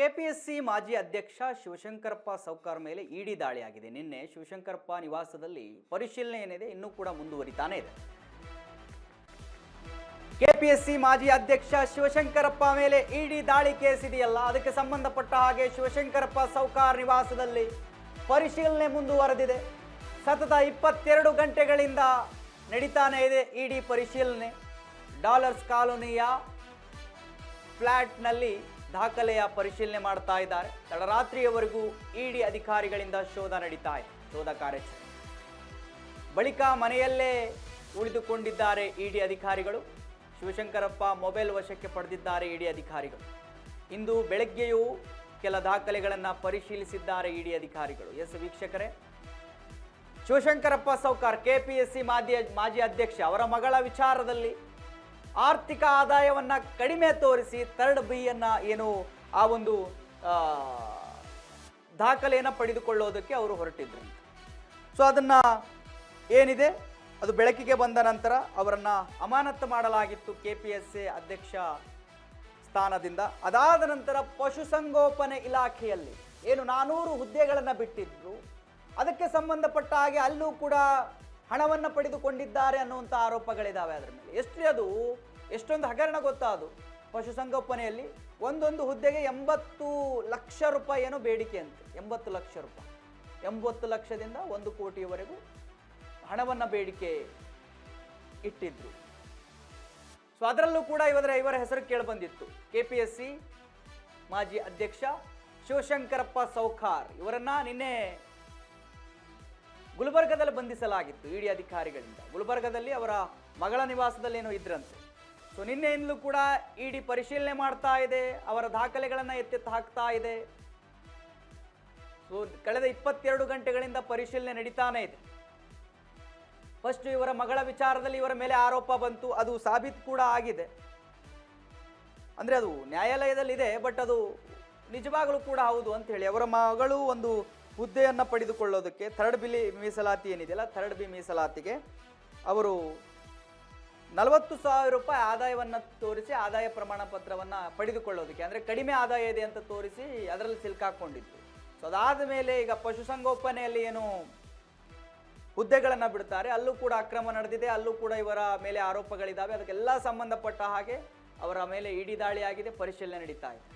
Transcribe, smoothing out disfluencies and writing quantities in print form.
KPSC ಮಾಜಿ ಅಧ್ಯಕ್ಷ ಶಿವಶಂಕರಪ್ಪ ಸೌಕಾರ್ ಮೇಲೆ ಇಡಿ ದಾಳಿಯಾಗಿದೆ. ನಿನ್ನೆ ಶಿವಶಂಕರಪ್ಪ ನಿವಾಸದಲ್ಲಿ ಪರಿಶೀಲನೆ ಏನಿದೆ ಇನ್ನೂ ಕೂಡ ಮುಂದುವರಿತಾನೆ ಇದೆ. ಕೆಪಿಎಸ್ಸಿ ಮಾಜಿ ಅಧ್ಯಕ್ಷ ಶಿವಶಂಕರಪ್ಪ ಮೇಲೆ ಇಡಿ ದಾಳಿ ಕೇಸ್ ಇದೆಯಲ್ಲ, ಅದಕ್ಕೆ ಸಂಬಂಧಪಟ್ಟ ಹಾಗೆ ಶಿವಶಂಕರಪ್ಪ ಸೌಕಾರ್ ನಿವಾಸದಲ್ಲಿ ಪರಿಶೀಲನೆ ಮುಂದುವರೆದಿದೆ. ಸತತ 22 ಗಂಟೆಗಳಿಂದ ನಡೀತಾನೆ ಇದೆ ಇಡಿ ಪರಿಶೀಲನೆ. ಡಾಲರ್ಸ್ ಕಾಲೋನಿಯ ಫ್ಲಾಟ್ನಲ್ಲಿ ದಾಖಲೆಯ ಪರಿಶೀಲನೆ ಮಾಡ್ತಾ ಇದ್ದಾರೆ. ತಡರಾತ್ರಿಯವರೆಗೂ ಇಡಿ ಅಧಿಕಾರಿಗಳಿಂದ ಶೋಧ ನಡೀತಾ ಇದೆ, ಶೋಧ ಕಾರ್ಯಾಚರಣೆ. ಬಳಿಕ ಮನೆಯಲ್ಲೇ ಉಳಿದುಕೊಂಡಿದ್ದಾರೆ ಇಡಿ ಅಧಿಕಾರಿಗಳು. ಶಿವಶಂಕರಪ್ಪ ಮೊಬೈಲ್ ವಶಕ್ಕೆ ಪಡೆದಿದ್ದಾರೆ ಇಡಿ ಅಧಿಕಾರಿಗಳು. ಇಂದು ಬೆಳಗ್ಗೆಯೂ ಕೆಲ ದಾಖಲೆಗಳನ್ನು ಪರಿಶೀಲಿಸಿದ್ದಾರೆ ಇಡಿ ಅಧಿಕಾರಿಗಳು. ಎಸ್ ವೀಕ್ಷಕರೇ, ಶಿವಶಂಕರಪ್ಪ ಸೌಕಾರ್ ಕೆಪಿಎಸ್ಸಿ ಮಾಜಿ ಅಧ್ಯಕ್ಷ ಅವರ ಮಗಳ ವಿಚಾರದಲ್ಲಿ ಆರ್ಥಿಕ ಆದಾಯವನ್ನ ಕಡಿಮೆ ತೋರಿಸಿ ಥರ್ಡ್ ಬಿಯನ್ನು ಏನು ಆ ಒಂದು ದಾಖಲೆಯನ್ನು ಪಡೆದುಕೊಳ್ಳೋದಕ್ಕೆ ಅವರು ಹೊರಟಿದ್ರು. ಸೊ ಅದನ್ನ ಏನಿದೆ ಅದು ಬೆಳಕಿಗೆ ಬಂದ ನಂತರ ಅವರನ್ನ ಅಮಾನತು ಮಾಡಲಾಗಿತ್ತು ಕೆಪಿಎಸ್ಸಿ ಅಧ್ಯಕ್ಷ ಸ್ಥಾನದಿಂದ. ಅದಾದ ನಂತರ ಪಶುಸಂಗೋಪನೆ ಇಲಾಖೆಯಲ್ಲಿ ಏನು 400 ಹುದ್ದೆಗಳನ್ನು ಬಿಟ್ಟಿದ್ರು, ಅದಕ್ಕೆ ಸಂಬಂಧಪಟ್ಟ ಹಾಗೆ ಅಲ್ಲೂ ಕೂಡ ಹಣವನ್ನು ಪಡೆದುಕೊಂಡಿದ್ದಾರೆ ಅನ್ನುವಂಥ ಆರೋಪಗಳಿದ್ದಾವೆ. ಅದರ ಮೇಲೆ ಎಷ್ಟೊಂದು ಹಗರಣ ಗೊತ್ತಾ ಅದು. ಪಶುಸಂಗೋಪನೆಯಲ್ಲಿ ಒಂದೊಂದು ಹುದ್ದೆಗೆ 80 ಲಕ್ಷ ರೂಪಾಯಿ ಏನೋ ಬೇಡಿಕೆ ಅಂತೆ. 80 ಲಕ್ಷ ರೂಪಾಯಿ, 80 ಲಕ್ಷದಿಂದ 1 ಕೋಟಿಯವರೆಗೂ ಹಣವನ್ನು ಬೇಡಿಕೆ ಇಟ್ಟಿದ್ರು. ಸೊ ಅದರಲ್ಲೂ ಕೂಡ ಇವರ ಹೆಸರು ಕೇಳಿಬಂದಿತ್ತು. ಕೆಪಿಎಸ್ಸಿ ಮಾಜಿ ಅಧ್ಯಕ್ಷ ಶಿವಶಂಕರಪ್ಪ ಸೌಕಾರ್ ಇವರನ್ನ ನಿನ್ನೆ ಗುಲ್ಬರ್ಗದಲ್ಲಿ ಬಂಧಿಸಲಾಗಿತ್ತು ಇಡಿ ಅಧಿಕಾರಿಗಳಿಂದ. ಗುಲ್ಬರ್ಗದಲ್ಲಿ ಅವರ ಮಗಳ ನಿವಾಸದಲ್ಲಿ ಏನೋ ಇದ್ರಂತೆ. ಸೊ ನಿನ್ನೆಯಿಂದಲೂ ಕೂಡ ಇಡಿ ಪರಿಶೀಲನೆ ಮಾಡ್ತಾ ಇದೆ, ಅವರ ದಾಖಲೆಗಳನ್ನು ಎತ್ತೆತ್ತು ಹಾಕ್ತಾ ಇದೆ. ಸೊ ಕಳೆದ 22 ಗಂಟೆಗಳಿಂದ ಪರಿಶೀಲನೆ ನಡೀತಾನೆ ಇದೆ. ಫಸ್ಟ್ ಇವರ ಮಗಳ ವಿಚಾರದಲ್ಲಿ ಇವರ ಮೇಲೆ ಆರೋಪ ಬಂತು, ಅದು ಸಾಬೀತು ಕೂಡ ಆಗಿದೆ. ಅಂದ್ರೆ ಅದು ನ್ಯಾಯಾಲಯದಲ್ಲಿದೆ, ಬಟ್ ಅದು ನಿಜವಾಗಲೂ ಕೂಡ ಹೌದು ಅಂತ ಹೇಳಿ ಅವರ ಮಗಳು ಒಂದು ಹುದ್ದೆಯನ್ನು ಪಡೆದುಕೊಳ್ಳೋದಕ್ಕೆ ಥರ್ಡ್ ಬಿ ಮೀಸಲಾತಿ ಏನಿದೆಯಲ್ಲ, ಥರ್ಡ್ ಬಿ ಮೀಸಲಾತಿಗೆ ಅವರು 40,000 ರೂಪಾಯಿ ಆದಾಯವನ್ನು ತೋರಿಸಿ ಆದಾಯ ಪ್ರಮಾಣ ಪತ್ರವನ್ನು ಪಡೆದುಕೊಳ್ಳೋದಕ್ಕೆ, ಅಂದರೆ ಕಡಿಮೆ ಆದಾಯ ಇದೆ ಅಂತ ತೋರಿಸಿ ಅದರಲ್ಲಿ ಸಿಲ್ಕಾಕೊಂಡಿದ್ದು. ಸೊ ಅದಾದ ಮೇಲೆ ಈಗ ಪಶುಸಂಗೋಪನೆಯಲ್ಲಿ ಏನು ಹುದ್ದೆಗಳನ್ನು ಬಿಡ್ತಾರೆ, ಅಲ್ಲೂ ಕೂಡ ಅಕ್ರಮ ನಡೆದಿದೆ, ಅಲ್ಲೂ ಕೂಡ ಇವರ ಮೇಲೆ ಆರೋಪಗಳಿದ್ದಾವೆ. ಅದಕ್ಕೆಲ್ಲ ಸಂಬಂಧಪಟ್ಟ ಹಾಗೆ ಅವರ ಮೇಲೆ ಇಡಿ ದಾಳಿ ಆಗಿದೆ, ಪರಿಶೀಲನೆ ನಡೀತಾ ಇದೆ.